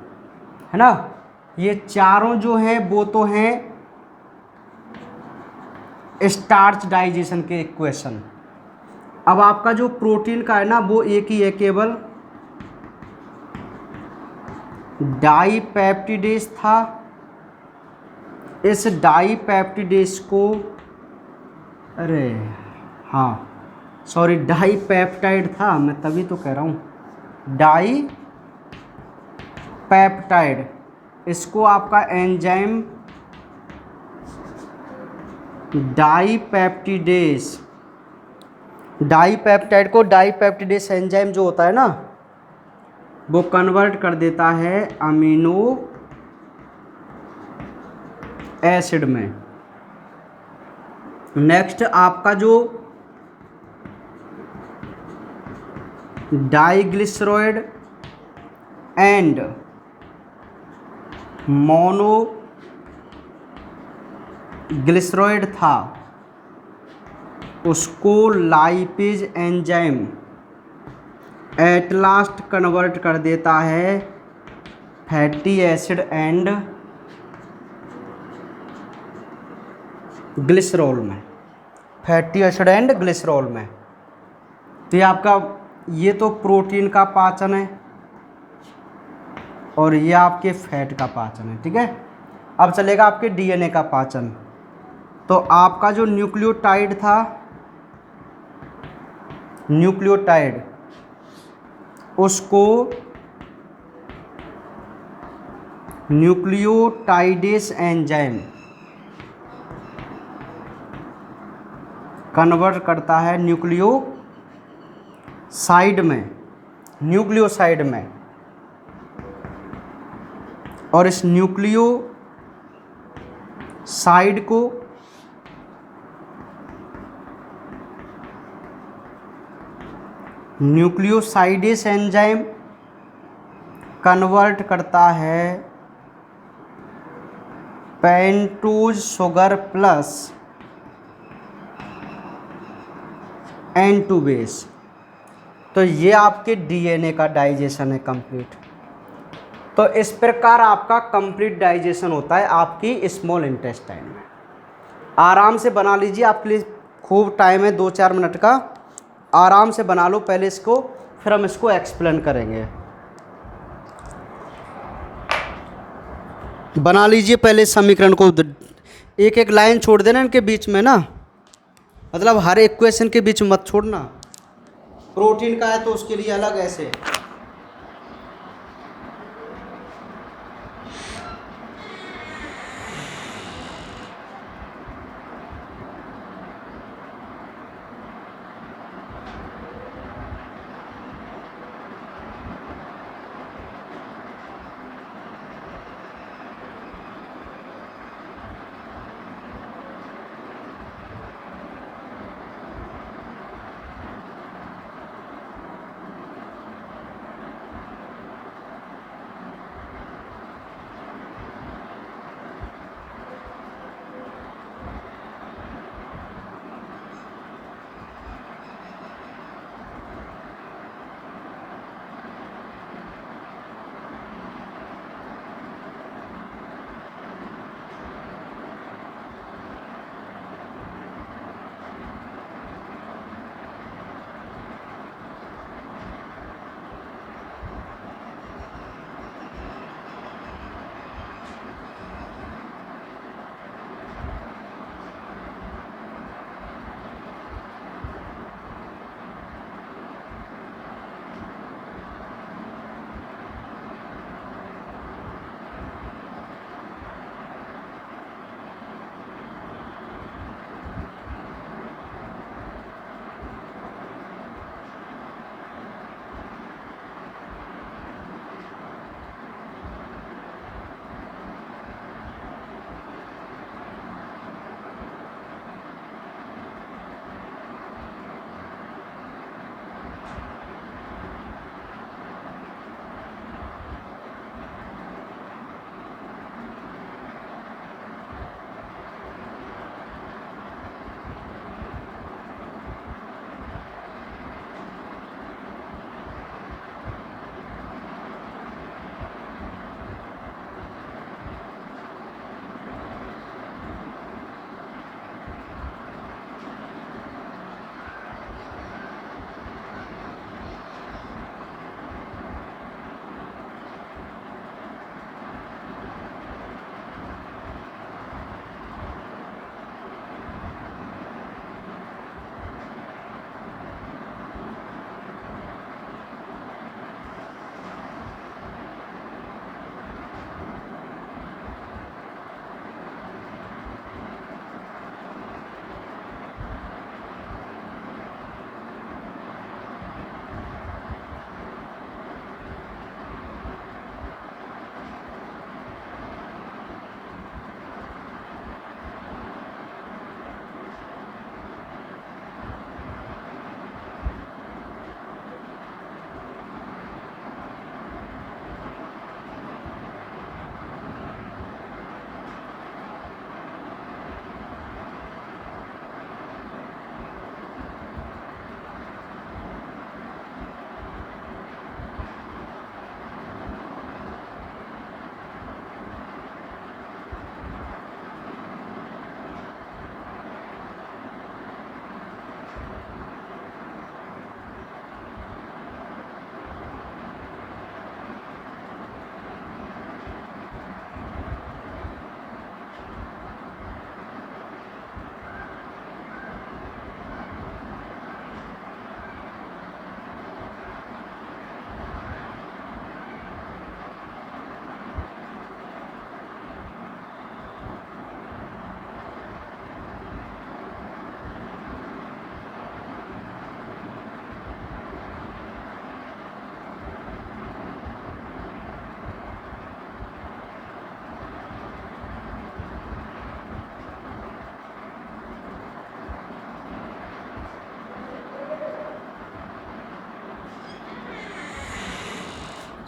है ना। ये चारों जो है वो तो हैं स्टार्च डाइजेशन के इक्वेशन। अब आपका जो प्रोटीन का है ना वो एक ही है, केवल डाईपेप्टिडेज था। इस डाईपेप्टिडेज को, अरे हाँ सॉरी, डाईपेप्टाइड था, मैं तभी तो कह रहा हूँ डाईपेप्टाइड। इसको आपका एंजाइम डाईपेप्टिडेज, डाईपेप्टाइड को डाईपेप्टिडेज एंजाइम जो होता है ना वो कन्वर्ट कर देता है अमीनो एसिड में। नेक्स्ट आपका जो डाइग्लिसरॉइड एंड मोनोग्लिसरॉइड था, उसको lipase enzyme at last convert कर देता है फैटी एसिड एंड ग्लिसरॉल में, फैटी एसिड एंड ग्लिसरॉल में। तो ये आपका, ये तो प्रोटीन का पाचन है और ये आपके फैट का पाचन है, ठीक है। अब चलेगा आपके डीएनए का पाचन। तो आपका जो न्यूक्लियोटाइड था, न्यूक्लियोटाइड, उसको न्यूक्लियोटाइडेस एंजाइम कन्वर्ट करता है न्यूक्लियोसाइड में, न्यूक्लियोसाइड में। और इस न्यूक्लियोसाइड को न्यूक्लियोसाइडेस एंजाइम कन्वर्ट करता है pentose sugar plus N2 base. तो ये आपके डीएनए का डाइजेशन है कंप्लीट। तो इस प्रकार आपका कंप्लीट डाइजेशन होता है आपकी स्मॉल इंटेस्टाइन में। आराम से बना लीजिए, आपके लिए खूब टाइम है 2-4 मिनट का, आराम से बना लो पहले इसको, फिर हम इसको एक्सप्लेन करेंगे। बना लीजिए पहले समीकरण को, एक एक लाइन छोड़ देना इनके बीच में ना, मतलब हर एक क्वेश्चन के बीच मत छोड़ना। प्रोटीन का है तो उसके लिए अलग ऐसे।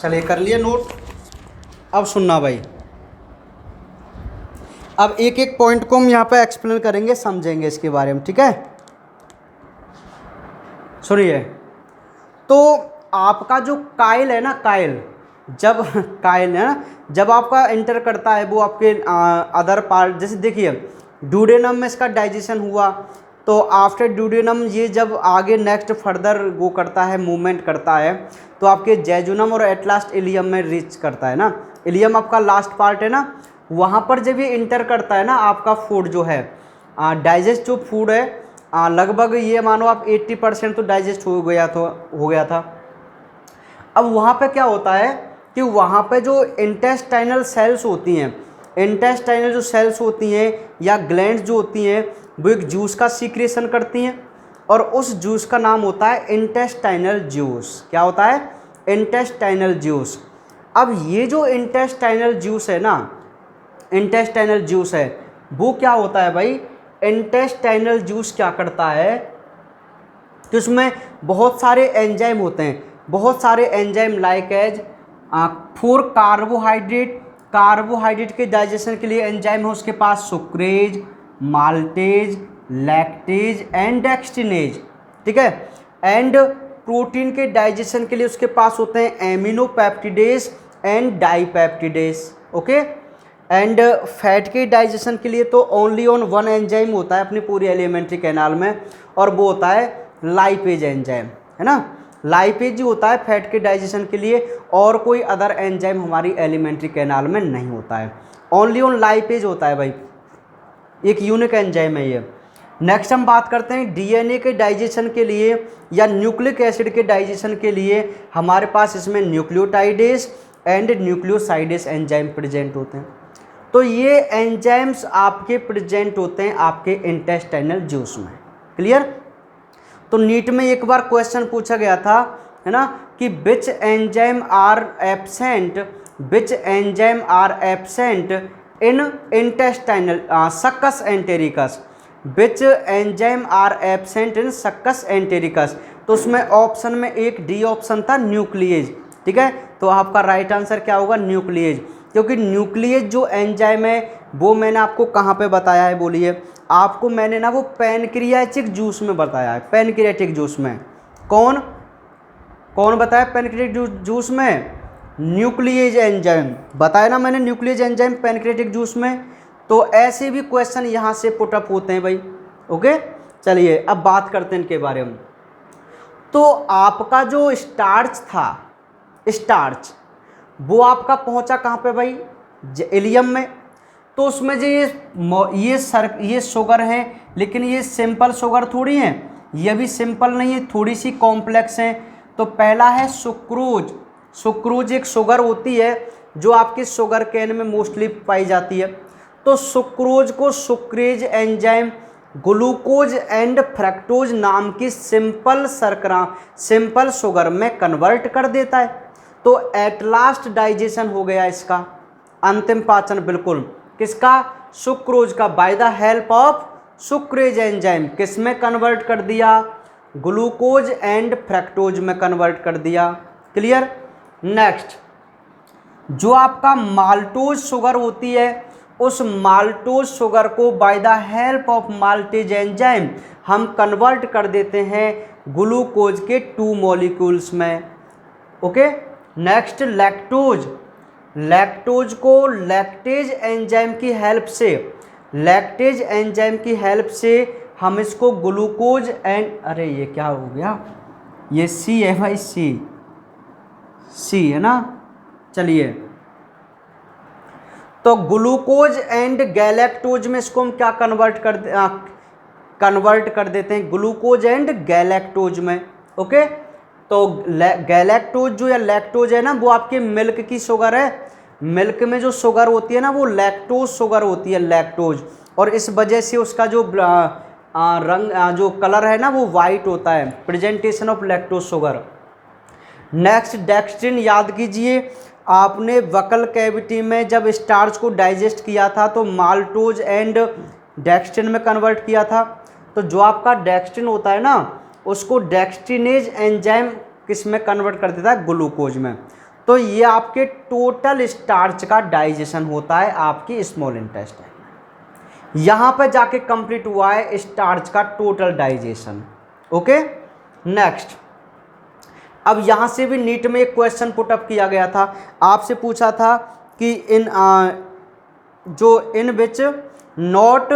चलिए कर लिए नोट। अब सुनना भाई, अब एक एक पॉइंट को हम यहाँ पे एक्सप्लेन करेंगे, समझेंगे इसके बारे में, ठीक है। सुनिए, तो आपका जो काइल है ना, काइल जब काइल है ना, जब आपका एंटर करता है वो आपके अदर पार्ट, जैसे देखिए ड्यूडेनम में इसका डाइजेशन हुआ, तो आफ्टर ड्यूडेनम ये जब आगे नेक्स्ट फर्दर वो करता है, मूवमेंट करता है, तो आपके जेजुनम और एट लास्ट इलियम में रीच करता है ना। इलियम आपका लास्ट पार्ट है ना, वहाँ पर जब ये इंटर करता है ना आपका फूड जो है, डाइजेस्ट जो फूड है, लगभग ये मानो आप 80% तो डाइजेस्ट हो गया था। अब वहाँ पे क्या होता है कि वहाँ पे जो इंटेस्टाइनल सेल्स होती हैं, इंटेस्टाइनल जो सेल्स होती हैं या ग्लैंड्स जो होती हैं, वो एक जूस का सीक्रेशन करती हैं, और उस जूस का नाम होता है इंटेस्टाइनल जूस। क्या होता है? Intestinal juice. अब ये जो इंटेस्टाइनल जूस है ना, इंटेस्टाइनल जूस है, वो क्या होता है भाई, इंटेस्टाइनल जूस क्या करता है कि उसमें बहुत सारे एंजाइम होते हैं, बहुत सारे enzyme like as for carbohydrate के डाइजेशन के लिए एंजाइम है उसके पास sucrase, maltase, lactase and dextrinase, ठीक है। एंड प्रोटीन के डाइजेशन के लिए उसके पास होते हैं एमिनोपेप्टिडेज एंड डाईपेप्टिडेज, ओके। एंड फैट के डाइजेशन के लिए तो ओनली ऑन वन एंजाइम होता है अपनी पूरी एलिमेंट्री कैनाल में, और वो होता है लाइपेज एंजाइम, है ना। लाइपेज ही होता है फैट के डाइजेशन के लिए, और कोई अदर एंजाइम हमारी एलिमेंट्री कैनाल में नहीं होता है, ओनली ऑन लाइपेज होता है भाई, एक यूनिक एंजाइम है ये। नेक्स्ट हम बात करते हैं डीएनए के डाइजेशन के लिए या न्यूक्लिक एसिड के डाइजेशन के लिए हमारे पास इसमें nucleotidase and nucleosidase enzyme present होते हैं। तो ये एंजाइम्स आपके प्रेजेंट होते हैं आपके इंटेस्टाइनल जूस में, क्लियर। तो नीट में एक बार क्वेश्चन पूछा गया था, है ना, कि which enzyme are absent in intestinal succus entericus, which enzyme are absent in succus entericus. तो उसमें ऑप्शन में एक डी ऑप्शन था न्यूक्लिएज, ठीक है। तो आपका राइट आंसर क्या होगा? न्यूक्लिएज, क्योंकि न्यूक्लिएज जो एंजाइम है वो मैंने आपको कहाँ पे बताया है, बोलिए। आपको मैंने ना वो पैनक्रियाटिक जूस में बताया है, पैनक्रियाटिक जूस में। कौन बताया पैनक्रियाटिक जूस में? न्यूक्लिएज एंजाइम बताया ना मैंने, न्यूक्लिएज एंजाइम पैनक्रियाटिक जूस में। तो ऐसे भी क्वेश्चन यहाँ से पुटअप होते हैं भाई, ओके। चलिए अब बात करते हैं इनके बारे में। तो आपका जो स्टार्च था, स्टार्च वो आपका पहुंचा कहाँ पे भाई? इलियम में। तो उसमें जो ये शुगर है, लेकिन ये सिंपल शुगर थोड़ी है, ये भी सिंपल नहीं है, थोड़ी सी कॉम्प्लेक्स है। तो पहला है सुक्रोज। सुक्रोज एक शुगर होती है जो आपके शुगर केन में मोस्टली पाई जाती है। तो सुक्रोज को sucrase enzyme glucose and fructose नाम की सिंपल शुगर में कन्वर्ट कर देता है। तो एट लास्ट डाइजेशन हो गया इसका, अंतिम पाचन बिल्कुल, किसका? सुक्रोज का, bye the help of sucrase enzyme. किस में कन्वर्ट कर दिया? ग्लूकोज एंड फ्रक्टोज में कन्वर्ट कर दिया, क्लियर। नेक्स्ट, जो आपका माल्टोज शुगर होती है, उस माल्टोज शुगर को by the help of maltase enzyme हम कन्वर्ट कर देते हैं ग्लूकोज के 2 मॉलिक्यूल्स में, ओके। Next, lactose. लैक्टोज को लैक्टेज एंजाइम की हेल्प से हम इसको ग्लूकोज एंड, अरे ये क्या हो गया, ये सी है भाई, सी है ना। चलिए, तो ग्लूकोज एंड गैलेक्टोज में इसको हम क्या कन्वर्ट कर देते हैं? ग्लूकोज एंड गैलेक्टोज में, ओके। तो गैलेक्टोज जो या लैक्टोज है ना, वो आपके मिल्क की शुगर है। मिल्क में जो शुगर होती है ना, वो लैक्टोज शुगर होती है, लैक्टोज। और इस वजह से उसका जो रंग, जो कलर है ना, वो वाइट होता है, presentation of lactose sugar. Next, dextrin. याद कीजिए, आपने वकल कैविटी में जब स्टार्च को डाइजेस्ट किया था तो माल्टोज एंड डेक्स्ट्रिन में कन्वर्ट किया था। तो जो आपका डेक्स्ट्रिन होता है ना, उसको डेक्स्ट्रिनेज एंजाइम किस में कन्वर्ट कर देता है? ग्लूकोज में। तो ये आपके टोटल स्टार्च का डाइजेशन होता है आपकी स्मॉल इंटेस्टाइन। यहाँ पर जाके कंप्लीट हुआ है स्टार्च का टोटल डाइजेशन। Okay, next. अब यहाँ से भी नीट में एक क्वेश्चन पुटअप किया गया था, आपसे पूछा था कि in which not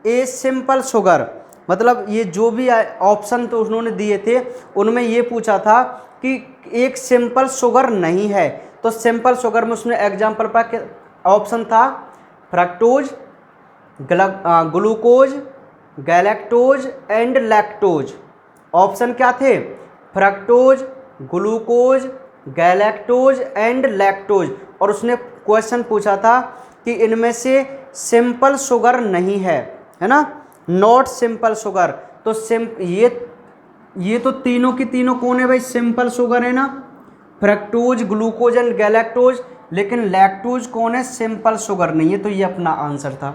a simple sugar, मतलब ये जो भी ऑप्शन तो उन्होंने दिए थे उनमें ये पूछा था कि एक सिंपल शुगर नहीं है, तो सिंपल शुगर में उसने एग्जाम्पल पर ऑप्शन था fructose, glucose, galactose and lactose. Option क्या थे? Fructose, glucose, galactose and lactose. और उसने क्वेश्चन पूछा था कि इनमें से सिंपल शुगर नहीं है ना, नॉट सिंपल शुगर। तो ये तो तीनों की तीनों कौन है भाई? सिंपल शुगर है ना, फ्रक्टोज, ग्लूकोज एंड गैलेक्टोज। लेकिन लैक्टोज कौन है? सिंपल शुगर नहीं है। तो ये अपना आंसर था।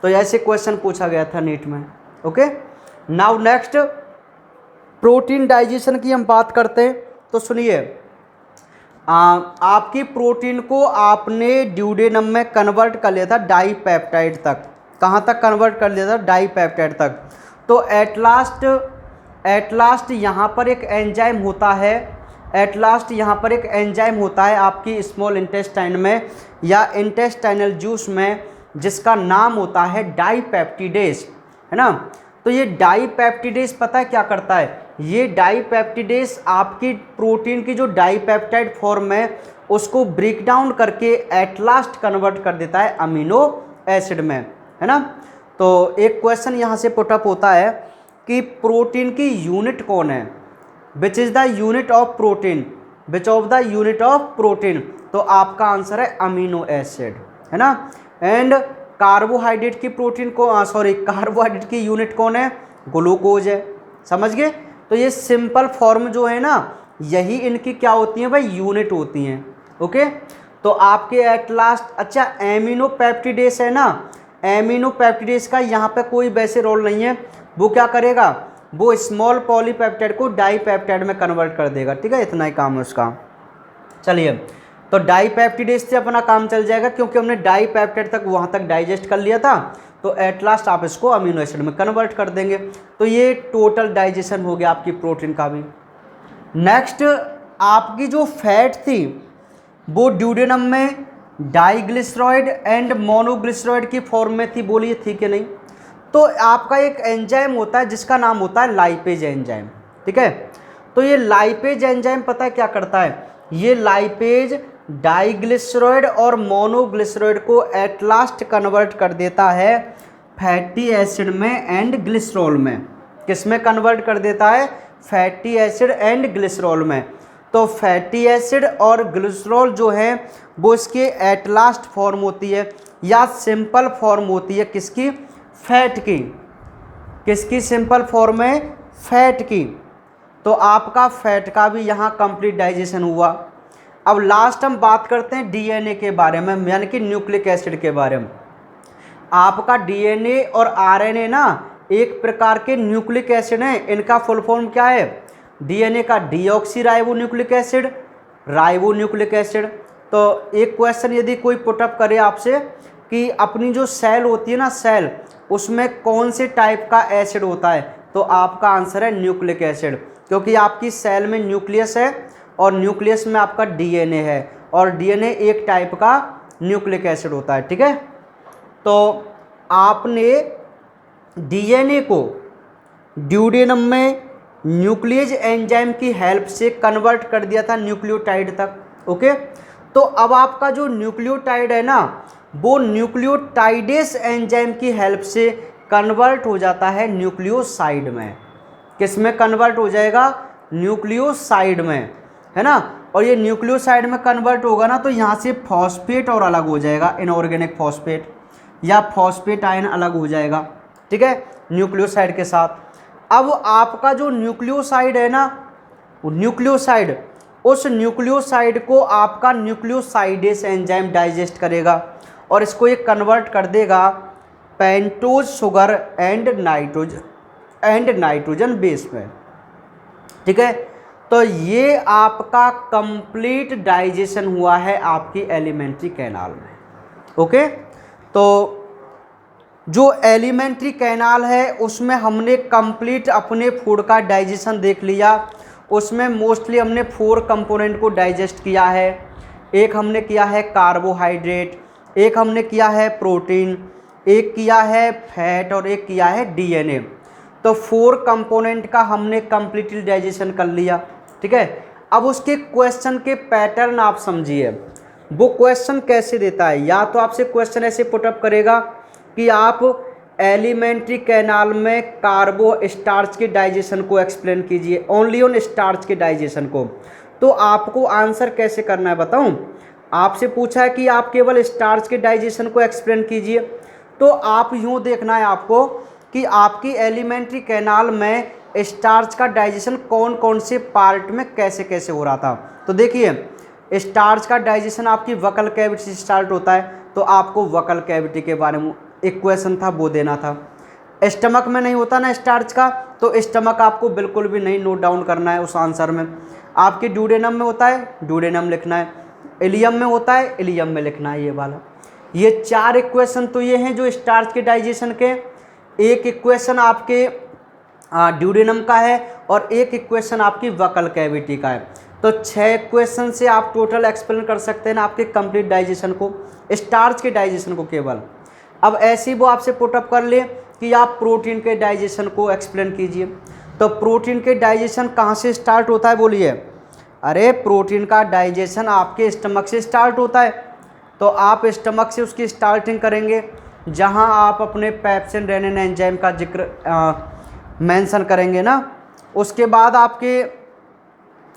तो ऐसे क्वेश्चन पूछा गया था नीट में। Okay, now next protein digestion की हम बात करते हैं। तो सुनिए, आपकी प्रोटीन को आपने ड्यूडेनम में कन्वर्ट कर लिया था डाईपेप्टाइड तक। कहाँ तक कन्वर्ट कर लिया था? डाईपेप्टाइड तक। तो एट लास्ट यहाँ पर एक एंजाइम होता है, आपकी स्मॉल इंटेस्टाइन में या इंटेस्टाइनल जूस में, जिसका नाम होता है डाईपेप्टिडेज, है ना। तो ये डाईपेप्टिडेज पता है क्या करता है? ये डाईपेप्टिडेज आपकी प्रोटीन की जो डाईपेप्टाइड फॉर्म है उसको ब्रेक डाउन करके एट लास्ट कन्वर्ट कर देता है अमीनो एसिड में, है ना। तो एक क्वेश्चन यहाँ से पुटअप होता है कि प्रोटीन की यूनिट कौन है? Which is the unit of protein, which of the unit of protein? तो आपका आंसर है अमीनो एसिड, है ना। एंड कार्बोहाइड्रेट की कार्बोहाइड्रेट की यूनिट कौन है? ग्लूकोज है। समझ गए? तो ये सिंपल फॉर्म जो है ना, यही इनकी क्या होती हैं भाई? यूनिट होती हैं। ओके, तो आपके एट लास्ट, अच्छा एमिनो पेप्टिडेज है ना, एमिनो पेप्टिडेज का यहाँ पे कोई वैसे रोल नहीं है। वो क्या करेगा? वो स्मॉल पॉलीपेप्टाइड को डाईपेप्टाइड में कन्वर्ट कर देगा। ठीक है, इतना ही काम है उसका। चलिए, तो डाईपेप्टिडेज से अपना काम चल जाएगा क्योंकि हमने डाईपेप्टाइड तक वहाँ तक डाइजेस्ट कर लिया था। तो एट लास्ट आप इसको अमीनो एसिड में कन्वर्ट कर देंगे। तो ये टोटल डाइजेशन हो गया आपकी प्रोटीन का भी। नेक्स्ट, आपकी जो फैट थी वो ड्यूडेनम में डाइग्लिसरॉइड एंड मोनोग्लिसरॉइड की फॉर्म में थी, बोलिए थी कि नहीं? तो आपका एक एंजाइम होता है जिसका नाम होता है लाइपेज एंजाइम। ठीक है, तो ये लाइपेज एंजाइम पता है क्या करता है? ये लाइपेज डाइग्लिसरॉइड और मोनोग्लिसरॉइड को एट लास्ट कन्वर्ट कर देता है फैटी एसिड में एंड ग्लिसरॉल में। किस में कन्वर्ट कर देता है? फैटी एसिड एंड ग्लिसरॉल में। तो फैटी एसिड और ग्लिसरॉल जो है वो इसकी एट लास्ट फॉर्म होती है या सिंपल फॉर्म होती है किसकी? फैट की। किसकी सिंपल फॉर्म है? फैट की। तो आपका फैट का भी यहाँ कंप्लीट डाइजेशन हुआ। अब लास्ट हम बात करते हैं डीएनए के बारे में, यानी कि न्यूक्लिक एसिड के बारे में। आपका डीएनए और आरएनए ना एक प्रकार के न्यूक्लिक एसिड हैं। इनका फुल फॉर्म क्या है? डीएनए का deoxy ribo nucleic acid, ribo nucleic acid. तो एक क्वेश्चन यदि कोई पुटअप करे आपसे कि अपनी जो सेल होती है ना, सेल, उसमें कौन से टाइप का एसिड होता है? तो आपका आंसर है न्यूक्लिक एसिड, क्योंकि आपकी सेल में न्यूक्लियस है और न्यूक्लियस में आपका डीएनए है और डीएनए एक टाइप का न्यूक्लिक एसिड होता है। ठीक है, तो आपने डीएनए को ड्यूडेनम में न्यूक्लियस एंजाइम की हेल्प से कन्वर्ट कर दिया था न्यूक्लियोटाइड तक। ओके, तो अब आपका जो न्यूक्लियोटाइड है ना, वो न्यूक्लियोटाइडेस एंजाइम की हेल्प से कन्वर्ट हो जाता है न्यूक्लियोसाइड में। किस में कन्वर्ट हो जाएगा? न्यूक्लियोसाइड में, है ना। और ये न्यूक्लियोसाइड में कन्वर्ट होगा ना, तो यहाँ से फॉस्फेट और अलग हो जाएगा, इनऑर्गेनिक फॉस्फेट या फॉस्फेट आयन अलग हो जाएगा। ठीक है, न्यूक्लियोसाइड के साथ। अब आपका जो न्यूक्लियोसाइड है ना, न्यूक्लियोसाइड, उस न्यूक्लियोसाइड को आपका न्यूक्लियोसाइडेस एंजाइम डाइजेस्ट करेगा और इसको ये कन्वर्ट कर देगा pentose sugar and nitrogen base में। ठीक है, तो ये आपका कंप्लीट डाइजेशन हुआ है आपकी एलिमेंट्री कैनाल में। ओके, तो जो एलिमेंट्री कैनाल है उसमें हमने कंप्लीट अपने फूड का डाइजेशन देख लिया। उसमें मोस्टली हमने 4 कंपोनेंट को डाइजेस्ट किया है। एक हमने किया है कार्बोहाइड्रेट, एक हमने किया है प्रोटीन, एक किया है फैट और एक किया है डीएनए। तो 4 कंपोनेंट का हमने कंप्लीटली डाइजेशन कर लिया। ठीक है, अब उसके क्वेश्चन के पैटर्न आप समझिए। वो क्वेश्चन कैसे देता है, या तो आपसे क्वेश्चन ऐसे पुटअप करेगा कि आप एलिमेंट्री कैनाल में कार्बो स्टार्च के डाइजेशन को एक्सप्लेन कीजिए, ओनली ऑन स्टार्च के डाइजेशन को। तो आपको आंसर कैसे करना है बताऊं? आपसे पूछा है कि आप केवल स्टार्च के डाइजेशन को एक्सप्लेन कीजिए, तो आप यूं देखना है आपको कि आपकी एलिमेंट्री कैनाल में स्टार्च का डाइजेशन कौन कौन से पार्ट में कैसे कैसे हो रहा था। तो देखिए, स्टार्च का डाइजेशन आपकी वकल कैविटी से स्टार्ट होता है, तो आपको वकल कैविटी के बारे में एक क्वेश्चन था वो देना था। स्टमक में नहीं होता ना स्टार्च का, तो स्टमक आपको बिल्कुल भी नहीं नोट डाउन करना है उस आंसर में। आपके ड्यूडेनम में होता है, ड्यूडेनम लिखना है। इलियम में होता है, इलियम में लिखना है ये वाला। ये 4 इक्वेशन तो ये हैं जो स्टार्च के डाइजेशन के। एक इक्वेशन आपके ड्यूडेनम का है और एक इक्वेशन आपकी वकल कैविटी का है। तो 6 इक्वेशन से आप टोटल एक्सप्लेन कर सकते हैं ना आपके कंप्लीट डाइजेशन को, स्टार्च के डाइजेशन को केवल। अब ऐसे ही वो आपसे पुटअप कर ले कि आप प्रोटीन के डाइजेशन को एक्सप्लेन कीजिए। तो प्रोटीन के डाइजेशन कहाँ से स्टार्ट होता है बोलिए? अरे प्रोटीन का डाइजेशन आपके स्टमक से स्टार्ट होता है। तो आप स्टमक से उसकी स्टार्टिंग करेंगे, जहाँ आप अपने पेप्सिन रेनिन एंजाइम का जिक्र मेंशन करेंगे ना। उसके बाद आपके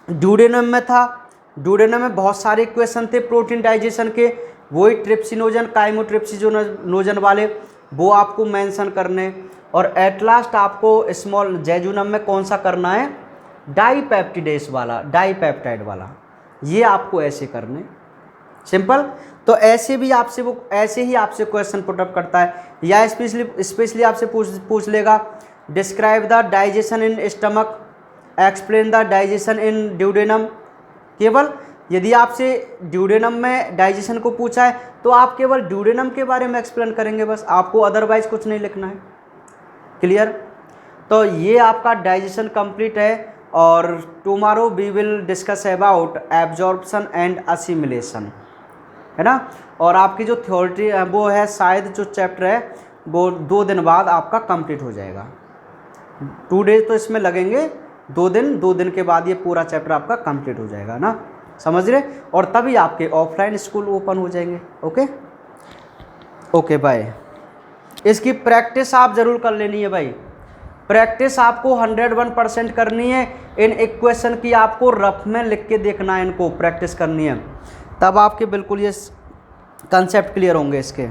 ड्यूडेनम में था, ड्यूडेनम में बहुत सारे इक्वेशन थे प्रोटीन डाइजेशन के, वही ट्रिप्सिनोजन काइमोट्रिप्सिनोजन वाले, वो आपको मेंशन करने। और एट लास्ट आपको स्मॉल जेजुनम में कौन सा करना है? डाईपेप्टिडेस वाला, डाईपेप्टाइड वाला। ये आपको ऐसे करने, सिंपल। तो ऐसे भी आपसे वो ऐसे ही आपसे क्वेश्चन पुटअप करता है, या स्पेशली आपसे पूछ लेगा describe the digestion in stomach, explain the digestion in duodenum. केवल यदि आपसे ड्यूडेनम में डाइजेशन को पूछा है तो आप केवल ड्यूडेनम के बारे में एक्सप्लेन करेंगे बस, आपको अदरवाइज कुछ नहीं लिखना है। क्लियर? तो ये आपका डाइजेशन कंप्लीट है। और tomorrow we will discuss about absorption and assimilation, है ना। और आपकी जो थ्योरी वो है, शायद जो चैप्टर है वो 2 दिन बाद आपका कंप्लीट हो जाएगा। 2 डेज तो इसमें लगेंगे, 2 दिन के बाद ये पूरा चैप्टर आपका कंप्लीट हो जाएगा ना, समझ रहे। और तभी आपके ऑफलाइन स्कूल ओपन हो जाएंगे। Okay okay bye. इसकी प्रैक्टिस आप ज़रूर कर लेनी है भाई। प्रैक्टिस आपको 101% करनी है। इन इक्वेशन की आपको रफ में लिख के देखना है, इनको प्रैक्टिस करनी है, तब आपके बिल्कुल ये कंसेप्ट क्लियर होंगे इसके।